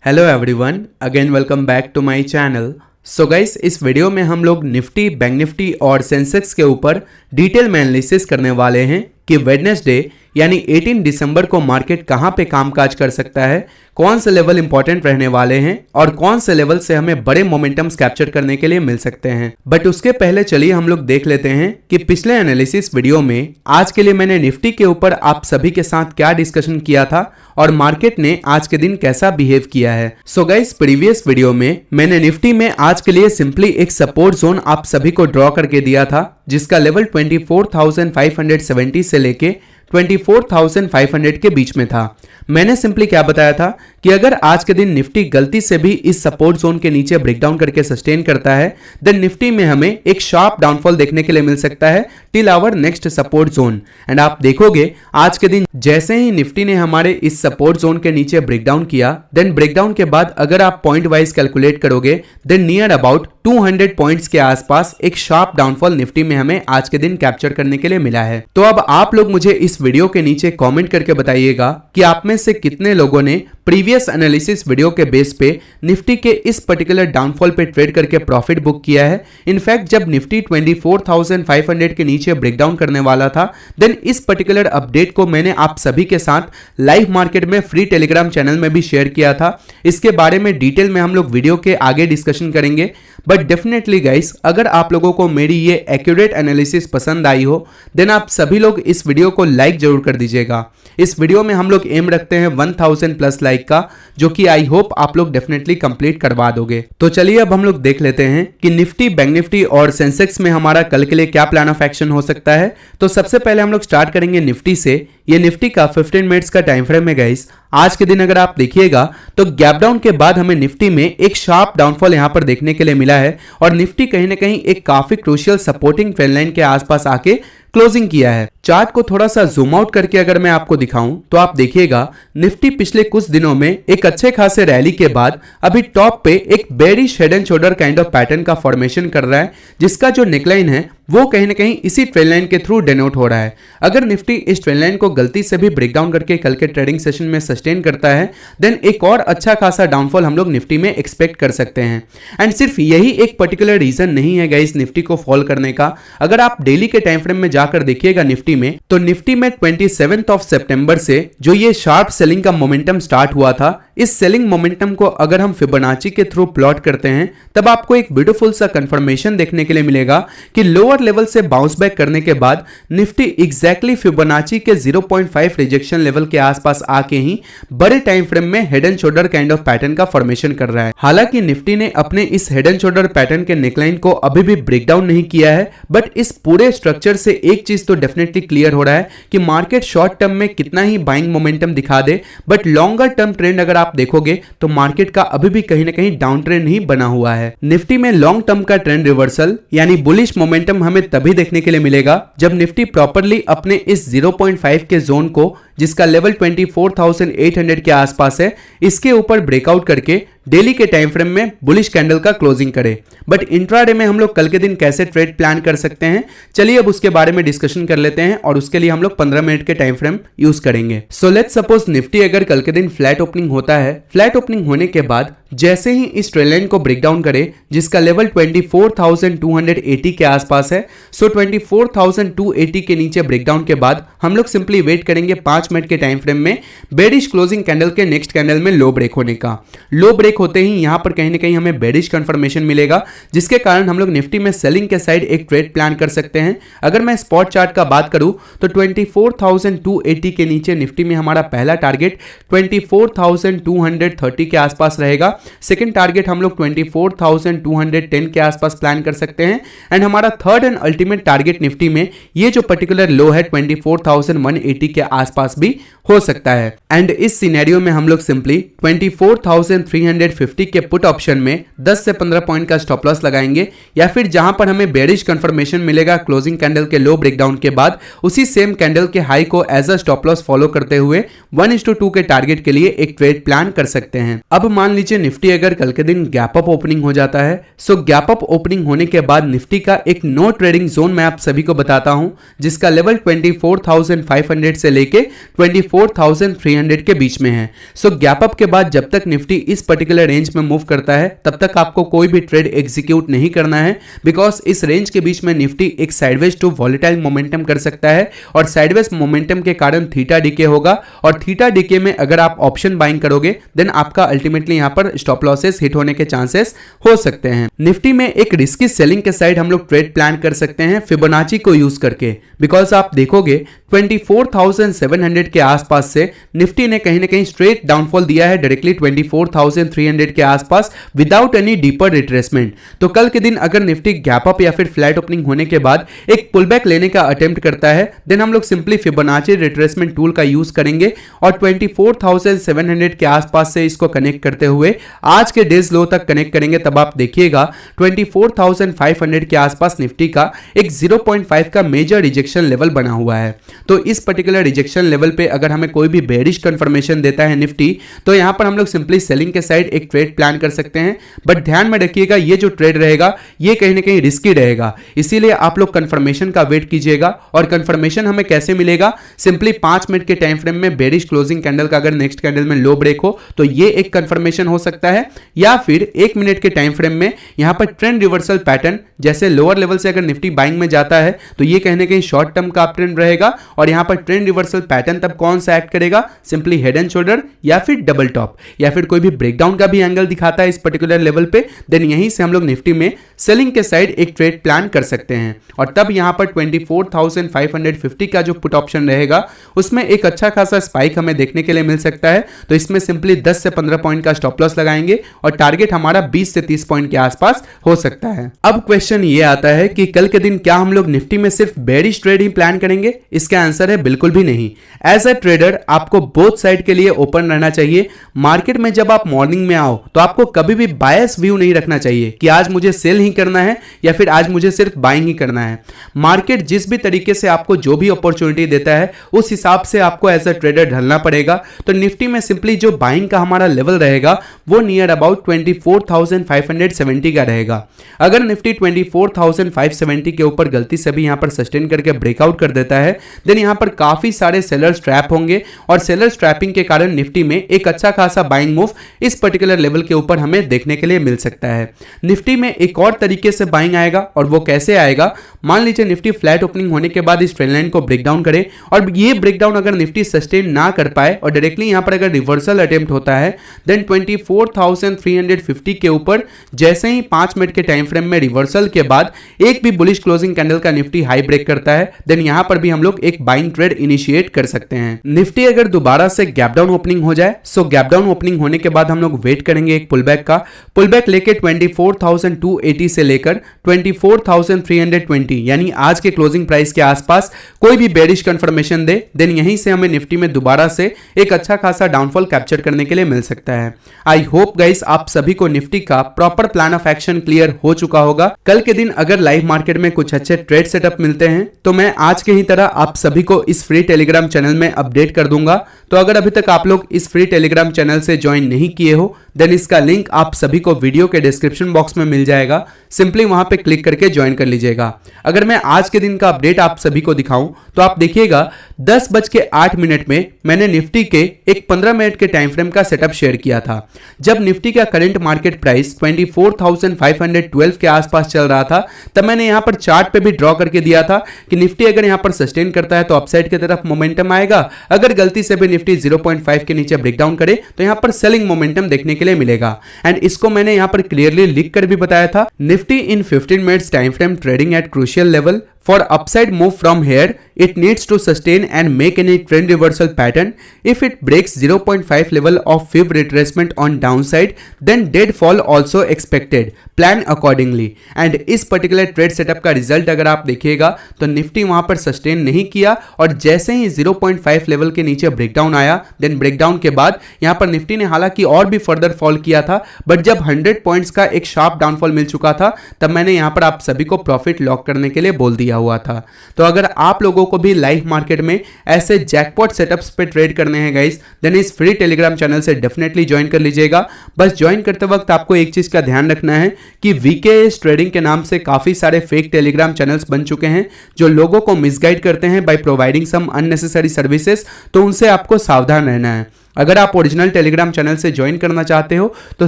Hello everyone, again welcome back to my channel. So guys, इस video में हम लोग निफ्टी, बैंक निफ्टी और सेंसेक्स के ऊपर डिटेल में एनालिसिस करने वाले हैं कि वेडनेसडे यानी 18 दिसंबर को मार्केट कहां पे कामकाज कर सकता है, कौन से लेवल इंपॉर्टेंट रहने वाले हैं और कौन से लेवल से हमें बड़े मोमेंटम्स कैप्चर करने के लिए मिल सकते हैं। बट उसके पहले चलिए हम लोग देख लेते हैं कि पिछले एनालिसिस वीडियो में आज के लिए मैंने निफ्टी के ऊपर आप सभी के साथ क्या डिस्कशन किया था और मार्केट ने आज के दिन कैसा बिहेव किया है। सो गाइस, प्रीवियस वीडियो में मैंने निफ्टी में आज के लिए सिंपली एक सपोर्ट जोन आप सभी को ड्रॉ करके दिया था, जिसका लेवल 24,570 से लेके 24,500 के बीच में था। मैंने सिंपली क्या बताया था कि अगर आज के दिन निफ्टी गलती से भी इस सपोर्ट जोन के नीचे ब्रेकडाउन करके सस्टेन करता है, देन निफ्टी में हमें एक शार्प डाउनफॉल देखने के लिए मिल सकता है till our next support zone. And आप देखोगे आज के दिन जैसे ही निफ्टी ने हमारे इस सपोर्ट जोन के नीचे ब्रेकडाउन किया, देन ब्रेकडाउन के बाद अगर आप पॉइंट वाइज कैलकुलेट करोगे, देन नियर अबाउट 200 पॉइंट्स के आसपास एक शार्प डाउनफॉल निफ्टी में हमें आज के दिन कैप्चर करने के लिए मिला है। तो अब आप लोग मुझे इस वीडियो के नीचे कमेंट करके बताइएगा कि आप में से कितने लोगों ने प्रीवियस एनालिसिस वीडियो के बेस पे निफ्टी के इस पर्टिकुलर डाउनफॉल पे ट्रेड करके प्रॉफिट बुक किया है। इनफैक्ट जब निफ्टी 24,500 के नीचे ब्रेकडाउन करने वाला था, देन इस पर्टिकुलर अपडेट को मैंने आप सभी के साथ लाइव मार्केट में फ्री टेलीग्राम चैनल में भी शेयर किया था। इसके बारे में डिटेल में हम लोग वीडियो के आगे डिस्कशन करेंगे। बट डेफिनेटली गाइस, अगर आप लोगों को मेरी ये एक्यूरेट एनालिसिस पसंद आई हो, देन आप सभी लोग इस वीडियो को लाइक जरूर कर दीजिएगा। इस वीडियो में हम लोग एम रखते हैं 1000 प्लस लाइक का, जो कि आई होप आप लोग डेफिनेटली कंप्लीट करवा दोगे। तो चलिए अब हम लोग देख लेते हैं कि निफ्टी, बैंक निफ्टी और सेंसेक्स में हमारा कल के लिए क्या प्लान ऑफ एक्शन हो सकता है। तो सबसे पहले हम लोग स्टार्ट करेंगे निफ्टी से। ये निफ्टी का 15 मिनट्स का टाइम फ्रेम है गाइस। आज के दिन अगर आप देखिएगा तो गैप डाउन के बाद हमें निफ्टी में एक शार्प डाउनफॉल यहां पर देखने के लिए मिला है और निफ्टी कहीं ना कहीं एक काफी क्रूशियल सपोर्टिंग ट्रेंड लाइन के आसपास आके क्लोजिंग किया है। चार्ट को थोड़ा सा जूम आउट करके अगर मैं आपको दिखाऊं तो आप देखिएगा निफ्टी पिछले कुछ दिनों में एक अच्छे खासे रैली के बाद अभी टॉप पे एक bearish head and shoulder kind of pattern का फॉर्मेशन कर रहा है, जिसका जो नेकलाइन है वो कहीं ना कहीं इसी ट्रेंड लाइन के थ्रू डिनोट हो रहा है। अगर निफ्टी इस ट्रेंड लाइन को गलती से भी ब्रेकडाउन करके कल के ट्रेडिंग सेशन में सस्टेन करता है, देन एक और अच्छा खासा डाउनफॉल हम लोग निफ्टी में एक्सपेक्ट कर सकते हैं। एंड सिर्फ यही एक पर्टिकुलर रीजन नहीं है गाइस निफ्टी को फॉल करने का। अगर आप डेली के टाइम फ्रेम में जाकर देखिएगा निफ्टी में, तो निफ्टी में 27 सितंबर से जो ये शार्प सेलिंग का मोमेंटम स्टार्ट हुआ था, इस सेलिंग मोमेंटम को अगर हम फिबोनाची के थ्रू प्लॉट करते हैं, तब आपको एक ब्यूटीफुल सा कंफर्मेशन देखने के लिए मिलेगा कि लोअर लेवल से बाउंस बैक करने के बाद निफ्टी एग्जैक्टली फिबोनाची के 0.5 रिजेक्शन लेवल के आसपास आके ही बड़े टाइम फ्रेम में head and shoulder kind of pattern का फॉर्मेशन कर रहा है। हालांकि निफ्टी ने अपने इस हेड एंड शोल्डर पैटर्न के नेकलाइन को अभी भी ब्रेकडाउन नहीं किया है, बट इस पूरे स्ट्रक्चर से एक चीज तो डेफिनेटली क्लियर हो रहा है कि मार्केट शॉर्ट टर्म में कितना ही बाइंग मोमेंटम दिखा दे, बट लॉन्गर टर्म ट्रेंड अगर आप देखोगे तो मार्केट का अभी भी कहीं ना कहीं डाउन ट्रेंड ही बना हुआ है। निफ्टी में लॉन्ग टर्म का ट्रेंड रिवर्सल यानी बुलिश मोमेंटम हमें तभी देखने के लिए मिलेगा जब निफ्टी प्रॉपर्ली अपने इस 0.5 के जोन को, जिसका लेवल 24,800 के आसपास है, इसके ऊपर ब्रेकआउट करके डेली के टाइम फ्रेम में बुलिश कैंडल का क्लोजिंग करे। बट इंट्राडे में हम लोग कल के दिन कैसे ट्रेड प्लान कर सकते हैं, चलिए अब उसके बारे में डिस्कशन कर लेते हैं और उसके लिए हम लोग 15 मिनट के टाइम फ्रेम यूज करेंगे। सो लेट्स सपोज निफ्टी अगर कल के दिन फ्लैट ओपनिंग होता है, फ्लैट ओपनिंग होने के बाद जैसे ही इस ट्रेंड लाइन को ब्रेकडाउन करे, जिसका लेवल 24,280 के आसपास है, सो 24,280 के नीचे ब्रेकडाउन के बाद हम लोग सिंपली वेट करेंगे 5 मिनट के टाइम फ्रेम में बेरिश क्लोजिंग कैंडल के नेक्स्ट कैंडल में लो ब्रेक होने का। लो ब्रेक होते ही यहां पर कहीं ना कहीं हमें बेरिश कंफर्मेशन मिलेगा, जिसके कारण हम लोग निफ्टी में सेलिंग के साइड एक ट्रेड प्लान कर सकते हैं। अगर मैं स्पॉट चार्ट का बात करूं तो 24,280 के नीचे निफ्टी में हमारा पहला टारगेट 24,230 के आसपास रहेगा। सेकंड टारगेट हम लोग 24,210 के आसपास प्लान कर सकते हैं। एंड हमारा third and ultimate target Nifty में ये जो पर्टिकुलर लो है 24,180 के आसपास भी हो सकता है। एंड इस सिनेरियो में हम लोग सिंपली 24,350 के पुट ऑप्शन में 10 से 15 पॉइंट का स्टॉप लॉस लगाएंगे, या फिर जहां पर हमें बेरिश कंफर्मेशन मिलेगा क्लोजिंग कैंडल के लो ब्रेकडाउन के बाद, उसी सेम कैंडल के हाई को as a stop loss follow करते हुए 1:2 के टारगेट के लिए एक ट्रेड प्लान कर सकते हैं। अब मान लीजिए निफ्टी अगर कल के दिन गैप अप ओपनिंग हो जाता है, सो गैप अप ओपनिंग होने के बाद निफ्टी का एक नो ट्रेडिंग जोन मैं आप सभी को बताता हूं, जिसका लेवल 24,500 से लेके 24,300 के बीच में है। सो गैप अप के बाद जब तक निफ्टी इस पर्टिकुलर रेंज में मूव करता है तब तक आपको कोई भी ट्रेड एग्जीक्यूट नहीं करना है, बिकॉज इस रेंज के बीच में निफ्टी एक साइडवेज टू वॉलेटाइल मोमेंटम कर सकता है और साइडवेज मोमेंटम के कारण थीटा डीके होगा और थीटा डीके में अगर आप ऑप्शन बाइंग करोगे देन आपका अल्टीमेटली यहां पर स्टॉप लॉसेस हिट होने के चांसेस हो सकते हैं। निफ्टी में एक रिस्की सेलिंग के साइड हम लोग ट्रेड प्लान कर सकते हैं फिबोनाची को यूज करके, बिकॉज आप देखोगे 24,700 के आसपास से निफ्टी ने कहीं ना कहीं स्ट्रेट डाउनफॉल दिया है डायरेक्टली 24,300 के आसपास विदाउट एनी डीपर रिट्रेसमेंट। तो कल के दिन अगर निफ्टी गैप अप या फिर फ्लैट ओपनिंग होने के बाद एक पुलबैक लेने का अटेम्प्ट करता है देन हम लोग सिंपली फिबोनाची रिट्रेसमेंट टूल का यूज करेंगे और 24,700 के आसपास से इसको कनेक्ट करते हुए आज के डेज लो तक कनेक्ट करेंगे। तब आप देखिएगा 24,500 के आसपास निफ्टी का एक 0.5 का मेजर रिजेक्शन लेवल बना हुआ है। तो इस पर्टिकुलर रिजेक्शन लेवल पे अगर हमें कोई भी बेरिश कंफर्मेशन देता है निफ्टी तो यहां पर हम लोग सिंपली सेलिंग के साइड एक ट्रेड प्लान कर सकते हैं। बट ध्यान में रखिएगा ये जो ट्रेड रहेगा ये कहीं ना कहीं रिस्की रहेगा, इसीलिए आप लोग कंफर्मेशन का वेट कीजिएगा। और कंफर्मेशन हमें कैसे मिलेगा, सिंपली 5 मिनट के टाइम फ्रेम में बेरिश क्लोजिंग कैंडल का अगर नेक्स्ट कैंडल में लो ब्रेक हो तो ये एक कंफर्मेशन हो सकता है, या फिर 1 मिनट के टाइम फ्रेम में यहां पर ट्रेंड रिवर्सल पैटर्न जैसे लोअर लेवल से अगर निफ्टी बाइंग में जाता है तो ये कहने कहीं शॉर्ट टर्म का अपट्रेंड रहेगा और यहां पर ट्रेंड रिवर्सल पैटर्न तब कौन सा एक्ट करेगा, सिंपली हेड एंड शोल्डर या फिर डबल टॉप या फिर कोई भी ब्रेकडाउन का भी एंगल दिखाता है इस पर्टिकुलर लेवल पे, देन यहीं से हम लोग निफ्टी में सेलिंग के साइड एक ट्रेड प्लान कर सकते हैं। और तब यहां पर 24,550 का जो पुट ऑप्शन रहेगा उसमें एक अच्छा खासा स्पाइक हमें देखने के लिए मिल सकता है। तो इसमें सिंपली 10 से 15 पॉइंट का स्टॉप लॉस लगाएंगे और टारगेट हमारा 20 से 30 पॉइंट के आसपास हो सकता है। अब क्वेश्चन ये आता है कि कल के दिन क्या हम लोग निफ्टी में सिर्फ बेरिश ट्रेड ही प्लान करेंगे? इसका आंसर है बिल्कुल भी नहीं। एज अ ट्रेडर आपको बोथ साइड के लिए ओपन रहना चाहिए। मार्केट में जब आप मॉर्निंग में आओ तो आपको कभी भी बायस व्यू नहीं रखना चाहिए कि आज मुझे सेल ही करना है या फिर आज मुझे सिर्फ बाइंग ही करना है। मार्केट जिस भी तरीके से आपको जो भी अपॉर्चुनिटी देता है उस हिसाब से आपको एज अ ट्रेडर ढलना पड़ेगा। तो निफ्टी में सिंपली जो बाइंग का हमारा लेवल रहेगा वो नियर अबाउट 24,570 का रहेगा। अगर निफ्टी 24,570 के ऊपर गलती से भी यहां पर सस्टेन करके ब्रेकआउट कर देता है देन यहां पर काफी सारे सेलर्स ट्रैप होंगे और सेलर्स ट्रैपिंग के कारण निफ्टी में एक अच्छा खासा बाइंग मूव इस पर्टिकुलर लेवल के ऊपर हमें देखने के लिए मिल सकता है। निफ्टी में एक और तरीके से बाइंग आएगा और वो कैसे आएगा, मान लीजिए निफ्टी फ्लैट ओपनिंग होने के बाद इस ट्रेंड लाइन को ब्रेकडाउन करे और ये ब्रेकडाउन अगर निफ्टी सस्टेन ना कर पाए और डायरेक्टली यहां पर अगर रिवर्सल अटेम्प्ट होता है देन 24,350 के ऊपर जैसे ही 5 मिनट के टाइम फ्रेम में रिवर्सल के बाद एक भी बुलिश क्लोजिंग कैंडल का निफ्टी हाई ब्रेक करता है देन यहां पर भी हम लोग एक बाइंग ट्रेड इनिशिएट कर सकते हैं। निफ्टी अगर दोबारा से गैप डाउन ओपनिंग हो जाए, सो गैप डाउन ओपनिंग होने के बाद हम लोग वेट करेंगे एक पुलबैक का। पुलबैक लेके 24,280 से लेकर 24,320 यानी आज के क्लोजिंग प्राइस के आसपास कोई भी बेरिश कंफर्मेशन दे देन यहीं से हमें निफ्टी में दोबारा से एक अच्छा खासा डाउनफॉल कैप्चर करने के लिए मिल सकता है। आई होप गाइस आप सभी को निफ्टी का proper plan of action clear हो चुका होगा। कल के दिन अगर लाइव मार्केट में कुछ अच्छे ट्रेड सेटअप मिलते हैं तो मैं आज के ही तरह आप सभी को इस फ्री टेलीग्राम चैनल में अपडेट कर दूंगा। तो अगर अभी तक आप लोग इस फ्री टेलीग्राम चैनल से ज्वाइन नहीं किए हो देन इसका लिंक आप सभी को वीडियो के डिस्क्रिप्शन बॉक्स में मिल जाएगा, सिंपली वहां पे क्लिक करके ज्वाइन कर लीजिएगा। अगर मैं आज के दिन का अपडेट आप सभी को दिखाऊं तो आप देखिएगा 10:08 में मैंने निफ्टी के एक 15 मिनट के टाइम फ्रेम का सेटअप शेयर किया था। जब निफ्टी का करंट मार्केट प्राइस 24,512 के आसपास चल रहा था तब मैंने यहां पर चार्ट पे भी ड्रॉ करके दिया था कि निफ्टी अगर यहां पर सस्टेन करता है तो अपसाइड की तरफ मोमेंटम आएगा, अगर गलती से भी निफ्टी 0.5 के नीचे ब्रेकडाउन करे तो यहां पर सेलिंग मोमेंटम देखने के लिए मिलेगा। एंड इसको मैंने यहां पर क्लियरली लिख कर भी बताया था, Nifty in 15 minutes time frame trading at crucial level. For upside move from here, it needs to sustain and make any trend reversal pattern. If it breaks 0.5 level of fib retracement on downside, then dead fall also expected. Plan accordingly. And इस particular trade setup का result अगर आप देखिएगा तो Nifty वहां पर sustain नहीं किया और जैसे ही 0.5 लेवल के नीचे ब्रेकडाउन आया देन ब्रेकडाउन के बाद यहां पर निफ्टी ने हालांकि और भी फर्दर फॉल किया था, बट जब 100 पॉइंट्स का एक शार्प डाउनफॉल मिल चुका था तब मैंने यहां पर आप सभी को प्रॉफिट लॉक करने के लिए बोल दिया किया हुआ था। तो अगर आप लोगों को भी लाइव मार्केट में ऐसे जैकपॉट सेटअप्स पे ट्रेड करने हैं गाइस, देन इस फ्री टेलीग्राम चैनल से डेफिनेटली ज्वाइन कर लीजिएगा। बस ज्वाइन करते वक्त आपको एक चीज का ध्यान रखना है कि वीकेएस ट्रेडिंग के नाम से काफी सारे फेक टेलीग्राम चैनल्स बन चुके हैं जो लोगों को मिसगाइड करते हैं by providing some unnecessary services, तो उनसे आपको सावधान रहना है। अगर आप ओरिजिनल टेलीग्राम चैनल से ज्वाइन करना चाहते हो तो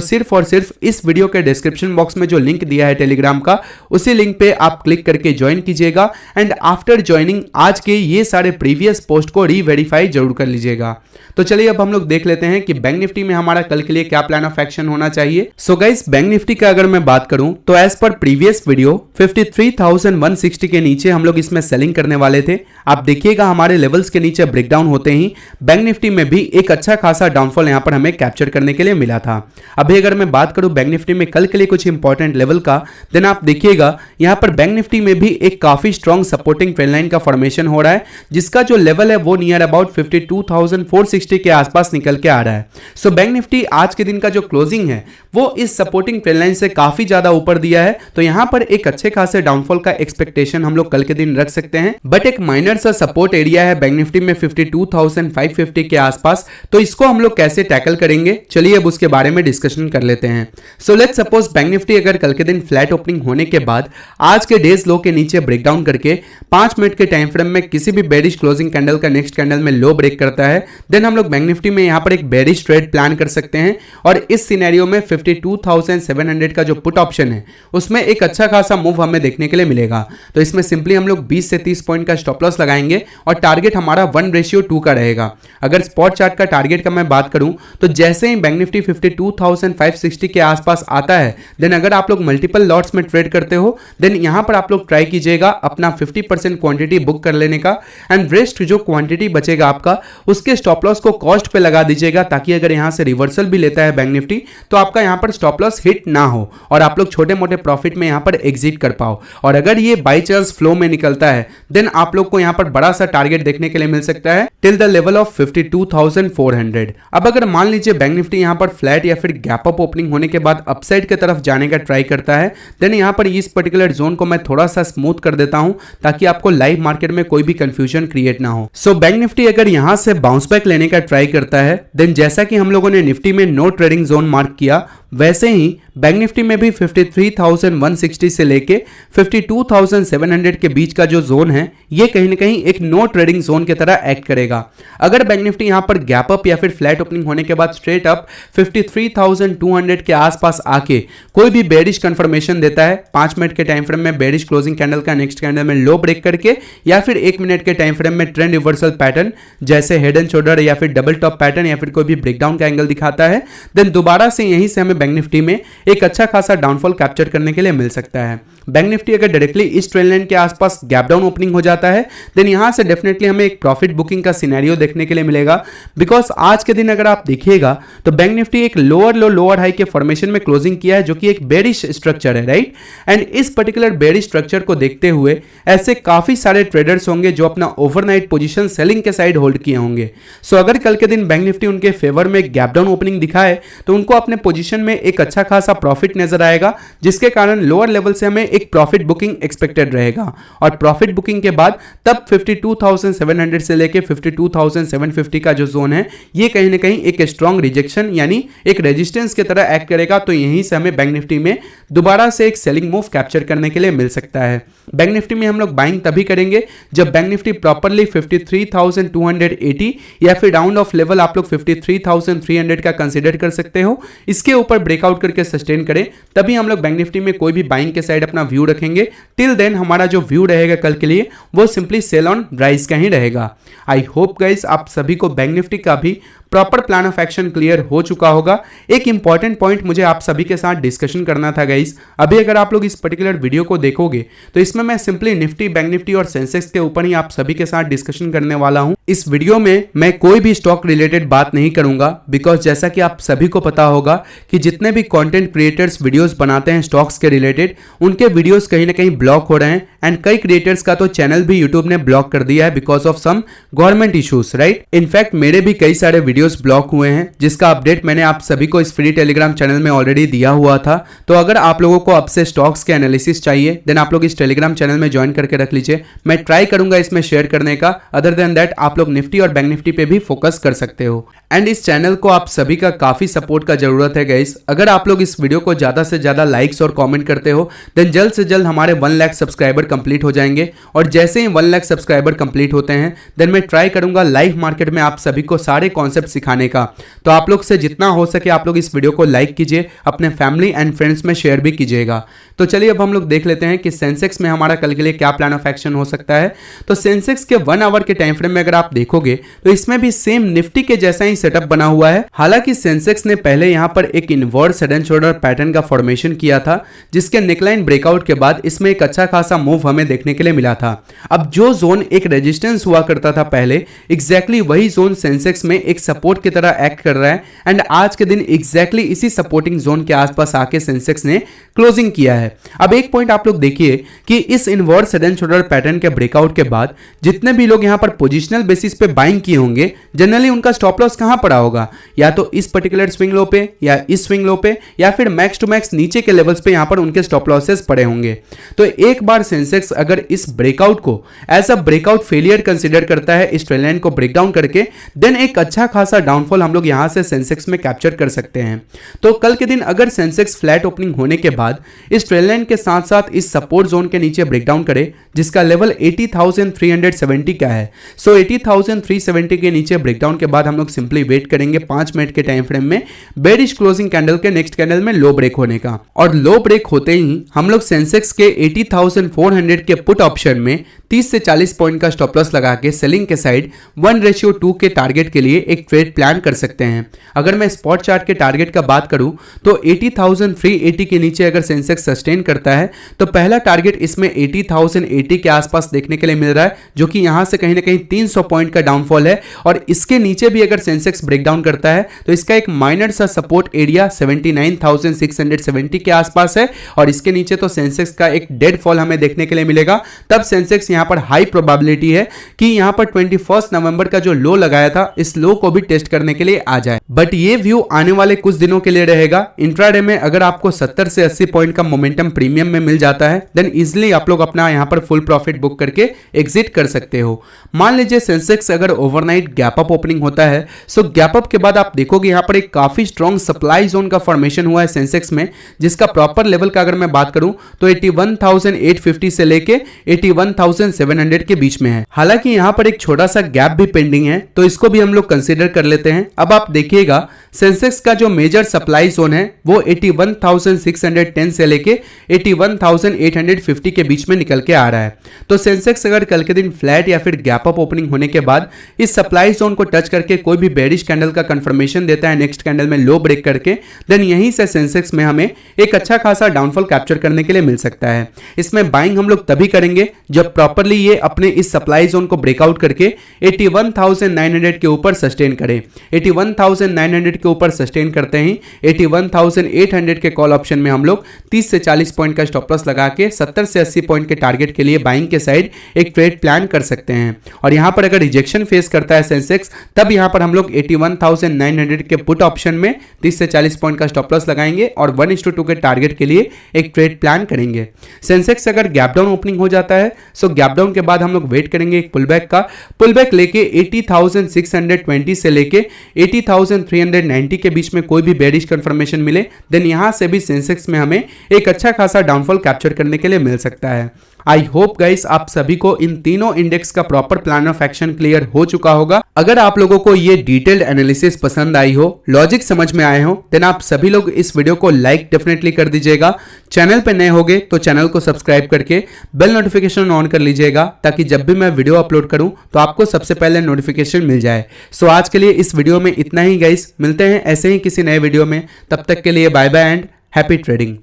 सिर्फ और सिर्फ इस वीडियो के डिस्क्रिप्शन बॉक्स में जो लिंक दिया है टेलीग्राम का, उसी लिंक पे आप क्लिक करके ज्वाइन कीजिएगा एंड आफ्टर ज्वाइनिंग आज के ये सारे प्रीवियस पोस्ट को रीवेरीफाई जरूर कर लीजिएगा। तो चलिए अब हम लोग देख लेते हैं कि बैंक निफ्टी में हमारा कल के लिए क्या प्लान ऑफ एक्शन होना चाहिए। सो गाइस, बैंक निफ्टी का अगर मैं बात करूं तो एज पर प्रीवियस वीडियो 53,160 के नीचे हम लोग इसमें सेलिंग करने वाले थे। आप देखिएगा हमारे लेवल्स के नीचे ब्रेकडाउन होते ही बैंक निफ्टी में भी एक अच्छा खासा डाउनफॉल यहां पर हमें कैप्चर करने के लिए मिला था। अभी अगर मैं बात करूं बैंक निफ्टी में कल के लिए कुछ इंपॉर्टेंट लेवल का, देन आप देखिएगा यहां पर बैंक निफ्टी में भी एक काफी स्ट्रॉन्ग सपोर्टिंग ट्रेंड लाइन का फॉर्मेशन हो रहा है, जिसका जो लेवल है वो नियर अबाउट 52,460 के आसपास निकल के आ रहा है। सो बैंक निफ्टी आज के दिन का जो क्लोजिंग है वो इस सपोर्टिंग ट्रेंड लाइन से काफी ज्यादा ऊपर दिया है, तो यहां पर एक अच्छे खासे डाउनफॉल का एक्सपेक्टेशन हम लोग कल के दिन रख सकते हैं। बट एक माइनर सा सपोर्ट एरिया है बैंक निफ्टी में 52,550 के आसपास, तो इसको हम लोग कैसे टैकल करेंगे, चलिए अब उसके बारे में डिस्कशन कर लेते हैं। So let's suppose bank Nifty अगर कल के दिन फ्लैट ओपनिंग होने के बाद आज के डेज लो के नीचे ब्रेकडाउन करके 5 मिनट के टाइम फ्रेम में किसी भी बेरिश क्लोजिंग कैंडल का नेक्स्ट कैंडल में लो ब्रेक करता है, देन हम लोग बैंक निफ्टी में यहां पर एक बेरिश ट्रेड प्लान कर सकते हैं और इस सिनेरियो में 52,700 का जो पुट ऑप्शन है उसमें एक अच्छा खासा मूव हमें देखने के लिए मिलेगा। तो इसमें सिंपली हम लोग 20 से 30 पॉइंट का स्टॉप लॉस लगाएंगे और टारगेट हमारा 1:2 का रहेगा। अगर स्पॉट चार्ट का टारगेट का मैं बात करूं तो जैसे ही बैंक निफ्टी 52,560 के आसपास आता है, देन अगर आप लोग मल्टीपल लॉट्स में ट्रेड करते हो, देन यहां पर आप लोग ट्राई कीजिएगा अपना 50% क्वांटिटी बुक कर लेने का एंड रेस्ट जो क्वांटिटी बचेगा आपका उसके स्टॉप लॉस को कॉस्ट पे लगा दीजिएगा, ताकि अगर यहां से रिवर्सल भी लेता है बैंक निफ्टी तो आपका यहां पर स्टॉप लॉस हिट ना हो और आप लोग छोटे मोटे प्रॉफिट में यहां पर एग्जिट कर पाओ। और अगर ये बाई चांस फ्लो में निकलता है, देन आप लोग को यहां पर बड़ा सा टारगेट देखने के लिए मिल सकता है टिल द लेवल ऑफ 52,400। अब अगर मान लीजिए बैंक निफ्टी यहां पर फ्लैट या फिर गैप अप ओपनिंग होने के बाद अपसाइड की तरफ जाने का ट्राई करता है, देन यहां पर इस पर्टिकुलर जोन को मैं थोड़ा सा स्मूथ कर देता हूं ताकि आपको लाइव मार्केट में कोई भी कंफ्यूजन क्रिएट ना हो। सो बैंक निफ्टी अगर यहां से बाउंस बैक लेने का ट्राई करता है, देन जैसा कि हम लोगों ने निफ्टी में नो ट्रेडिंग जोन मार्क किया, वैसे ही बैंक निफ्टी में भी 53,160 से लेके 52,700 के बीच का जो जोन है ये कहीं ना कहीं एक नो ट्रेडिंग जोन की तरह एक्ट करेगा। अगर बैंक निफ्टी यहां पर गैप अप या फिर फ्लैट ओपनिंग होने के बाद स्ट्रेट अप 53,200 के आसपास आके कोई भी बेरिश कंफर्मेशन देता है 5 मिनट के टाइम फ्रेम में बेरिश क्लोजिंग कैंडल का नेक्स्ट कैंडल में लो ब्रेक करके, या फिर 1 मिनट के टाइम फ्रेम में ट्रेंड रिवर्सल पैटर्न जैसे हेड एंड शोल्डर या फिर डबल टॉप पैटर्न या फिर कोई भी ब्रेकडाउन का एंगल दिखाता है, देन दोबारा से यहीं से हमें बैंक निफ्टी में एक अच्छा खासा डाउनफॉल कैप्चर करने के लिए मिल सकता है। बैंक निफ्टी अगर डायरेक्टली इस ट्रेंड लाइन के आसपास गैप डाउन ओपनिंग हो जाता है, देन यहां से डेफिनेटली हमें एक प्रॉफिट बुकिंग का सिनेरियो देखने के लिए मिलेगा, बिकॉज आज के दिन अगर आप देखिएगा तो बैंक निफ्टी एक लोअर लो लोअर हाई के फॉर्मेशन में क्लोजिंग किया है, जो कि एक बेरिश स्ट्रक्चर है, राइट। एंड इस पर्टिकुलर बेरिश स्ट्रक्चर को देखते हुए ऐसे काफी सारे ट्रेडर्स होंगे जो अपना ओवरनाइट पोजीशन सेलिंग के साइड होल्ड किए होंगे। सो अगर कल के दिन बैंक निफ्टी उनके फेवर में गैप डाउन ओपनिंग दिखाए तो उनको अपने पोजीशन में एक अच्छा खासा प्रॉफिट नजर आएगा, जिसके कारण लोअर लेवल से हमें एक प्रॉफिट बुकिंग एक्सपेक्टेड रहेगा। और प्रॉफिट बुकिंग के बाद तब 52,700 से लेके 52,750 का जो जोन है ये कहीं ना कहीं एक स्ट्रॉन्ग रिजेक्शन यानी एक रेजिस्टेंस की तरह एक्ट करेगा, तो यहीं से हमें बैंक निफ्टी में दोबारा से एक सेलिंग मूव कैप्चर करने के लिए मिल सकता है। बैंक निफ्टी में हम लोग बाइंग तभी करेंगे जब बैंक निफ्टी प्रॉपर्ली 53,280 या फिर राउंड ऑफ लेवल आप लोग 53,300 का कंसीडर कर सकते हो, इसके ऊपर ब्रेकआउट करके सस्टेन करें, तभी हम लोग बैंक निफ्टी में कोई भी बाइंग के साइड अपना व्यू रखेंगे। टिल देन हमारा जो व्यू रहेगा कल के लिए वो सिंपली सेल ऑन राइज का ही रहेगा। आई होप गाइस आप सभी को बैंक निफ्टी का भी proper plan of action clear हो चुका होगा। एक इंपॉर्टेंट पॉइंट मुझे आप सभी के साथ डिस्कशन करना था गाइस। अभी अगर आप लोग इस पर्टिकुलर वीडियो को देखोगे तो इसमें मैं सिंपली निफ्टी, बैंक निफ्टी और सेंसेक्स के ऊपर ही आप सभी के साथ डिस्कशन करने वाला हूं। इस वीडियो में मैं कोई भी स्टॉक रिलेटेड बात नहीं करूंगा, बिकॉज जैसा कि आप सभी को पता होगा कि जितने भी कंटेंट क्रिएटर्स वीडियोस बनाते हैं स्टॉक्स के रिलेटेड, उनके वीडियोस कहीं ना कहीं ब्लॉक हो रहे हैं एंड कई क्रिएटर्स का तो चैनल भी यूट्यूब ने ब्लॉक कर दिया है because of some government issues, right. In fact मेरे भी कई सारे वीडियोस ब्लॉक हुए हैं, जिसका अपडेट मैंने आप सभी को इस फ्री टेलीग्राम चैनल में ऑलरेडी दिया हुआ था। तो अगर आप लोगों को अब से स्टॉक्स के एनालिसिस चाहिए देन आप लोग इस टेलीग्राम चैनल में ज्वाइन करके रख लीजिए। मैं ट्राई करूंगा इसमें शेयर करने का। अदर देन दैट आप लोग निफ्टी और बैंक निफ्टी पे भी फोकस कर सकते हो। एंड इस चैनल को आप सभी का काफी सपोर्ट का जरूरत है गाइस। अगर आप लोग इस वीडियो को ज्यादा से ज्यादा लाइक्स और कमेंट करते हो देन जल्द से जल्द हमारे 1 लाख सब्सक्राइबर कंप्लीट हो जाएंगे। और जैसे ही 1 लाख सब्सक्राइबर कंप्लीट होते हैं देन मैं ट्राई करूंगा लाइव मार्केट में आप सभी को सारे कॉन्सेप्ट सिखाने का। तो आप लोग से जितना हो सके आप लोग इस वीडियो को लाइक कीजिए, अपने फैमिली एंड फ्रेंड्स में शेयर भी कीजिएगा। तो चलिए अब हम लोग देख लेते हैं कि सेंसेक्स में हमारा कल के लिए क्या प्लान ऑफ एक्शन हो सकता है। तो सेंसेक्स के 1 आवर के टाइम फ्रेम में अगर आप देखोगे तो इसमें भी सेम निफ्टी के जैसा ही सेटअप बना हुआ है। हालांकि सेंसेक्स ने पहले यहां पर एक inverse head and shoulder pattern का फॉर्मेशन किया था, जिसके नेकलाइन ब्रेकआउट के बाद इसमें एक अच्छा खासा मूव हमें देखने के लिए मिला था। अब जो जोन एक रेजिस्टेंस हुआ करता था पहले, एग्जैक्टली वही जोन सेंसेक्स में एक सपोर्ट की तरह एक्ट कर रहा है। एंड आज के दिन एग्जैक्टली इसी सपोर्टिंग जोन के आसपास आके सेंसेक्स ने क्लोजिंग किया है। अब एक पॉइंट आप लोग देखिए कि इस inverse head and shoulder pattern के ब्रेकआउट के बाद जितने भी लोग यहां पर पोजिशनल बेसिस पे बाइंग किए होंगे, जनरली उनका स्टॉप लॉस कहां पड़ा होगा, या तो इस पर्टिकुलर स्विंग लो पे या इस स्विंग लो पे या फिर मैक्स टू मैक्स नीचे के लेवल्स पे यहां पर उनके स्टॉप लॉसेस पड़े होंगे। तो एक बार सेंसेक्स अगर इस ब्रेकआउट को as a breakout failure consider करता है, इस ट्रेंड लाइन को ब्रेकडाउन करके, देन एक अच्छा खासा डाउनफॉल हम लोग यहां से सेंसेक्स में कैप्चर कर सकते हैं। तो कल के दिन अगर सेंसेक्स फ्लैट ओपनिंग होने के बाद इस ट्रेंड लाइन के साथ साथ इस सपोर्ट जोन के नीचे ब्रेकडाउन करे, जिसका लेवल 80,370 का है, सो 80,370 के नीचे ब्रेकडाउन के बाद हम लोग सिंपली वेट करेंगे 5 मिनट के टाइम फ्रेम में बेरिश क्लोजिंग कैंडल के नेक्स्ट कैंडल में लो ब्रेक होने का। और लो ब्रेक होते ही हम लोग सेंसेक्स के 80,400 के पुट ऑप्शन में 30 से 40 पॉइंट का स्टॉप लॉस लगा के सेलिंग के साइड 1:2 के टारगेट के लिए एक ट्रेड प्लान कर सकते हैं। अगर मैं स्पॉट चार्ट के टारगेट का बात करूं तो 80,380 के नीचे अगर सेंसेक्स सस्टेन करता है तो पहला टारगेट इसमें 80,080 के आसपास देखने के लिए मिल रहा है, जो कि यहां से कहीं ना कहीं 300 पॉइंट का डाउनफॉल है। और इसके नीचे भी अगर सेंसेक्स ब्रेकडाउन करता है तो इसका एक माइनर सा सपोर्ट एरिया 79,670 के आसपास है। और इसके नीचे तो सेंसेक्स का एक डेड फॉल हमें देखने के लिए मिलेगा। तब सेंसेक्स यहां पर हाई प्रोबेबिलिटी है कि यहां पर 21 नवंबर का जो लो लगाया था इस लो को भी टेस्ट करने के लिए आ जाए। बट ये व्यू आने वाले कुछ दिनों के लिए रहेगा। इंट्राडे में अगर आपको 70 से 80 पॉइंट का मोमेंटम प्रीमियम में मिल जाता है देन इजीली आप लोग अपना यहां पर फुल प्रॉफिट बुक करके एग्जिट कर सकते हो। मान लीजिए सेंसेक्स अगर ओवरनाइट गैप अप ओपनिंग होता है, सो गैप अप के बाद आप देखोगे यहां पर एक काफी स्ट्रॉन्ग सप्लाई जोन का फॉर्मेशन हुआ है सेंसेक्स में, जिसका प्रॉपर लेवल का अगर मैं बात करूं तो 81,850 से लेके 81,700 के बीच में है। हालांकि यहां पर एक छोटा सा गैप भी पेंडिंग है, तो इसको भी हम लोग कंसीडर कर लेते हैं। अब आप देखिएगा सेंसेक्स का जो मेजर सप्लाई जोन है वो 81,610 से लेके 81,850 के बीच में निकल के आ रहा है। तो सेंसेक्स अगर कल के दिन फ्लैट या फिर गैप अप ओपनिंग होने के बाद इस सप्लाई जोन को टच करके कोई भी बेरिश कैंडल का कंफर्मेशन देता है नेक्स्ट कैंडल में लो ब्रेक करके, देन यहीं से सेंसेक्स में हमें एक अच्छा खासा डाउनफॉल कैप्चर करने के लिए मिल सकता है। इसमें बाइंग हम लोग तभी करेंगे जब प्रॉपर्ली ये अपने इस सप्लाई जोन को ब्रेकआउट करके 81,900 के ऊपर सस्टेन करे। 81,900 के ऊपर सस्टेन करते ही 81,800 के कॉल ऑप्शन में हम लोग 30 से 40 पॉइंट का स्टॉप लॉस लगा के 70 से 80 पॉइंट के टारगेट के लिए बाइंग के साइड एक ट्रेड प्लान कर सकते हैं। और यहां पर अगर रिजेक्शन फेस करता है सेंसेक्स, तब यहां पर हम लोग 81,900 के पुट ऑप्शन में 30 से 40 पॉइंट का स्टॉप लॉस लगाएंगे और 1:2 के टारगेट के लिए एक ट्रेड प्लान करेंगे। सेंसेक्स अगर गैप डाउन ओपनिंग हो जाता है, सो गैप डाउन के बाद हम लोग वेट करेंगे एक पुलबैक का। पुलबैक लेके 80,620 से लेके 80,390 के बीच में कोई भी बेरिश कंफर्मेशन मिले, देन यहां से भी सेंसेक्स में हमें एक अच्छा खासा डाउनफॉल कैप्चर करने के लिए मिल सकता है। आई होप गाइस आप सभी को इन तीनों इंडेक्स का proper plan of action clear हो चुका होगा। अगर आप लोगों को ये डिटेल्ड एनालिसिस पसंद आई हो, लॉजिक समझ में आए हो, देन आप सभी लोग इस वीडियो को लाइक डेफिनेटली कर दीजिएगा। चैनल पे नए होगे तो चैनल को सब्सक्राइब करके बेल नोटिफिकेशन ऑन कर लीजिएगा, ताकि जब भी मैं वीडियो अपलोड करूं तो आपको सबसे पहले नोटिफिकेशन मिल जाए। सो आज के लिए इस वीडियो में इतना ही गाइस, मिलते हैं ऐसे ही किसी नए वीडियो में। तब तक के लिए bye bye and happy trading.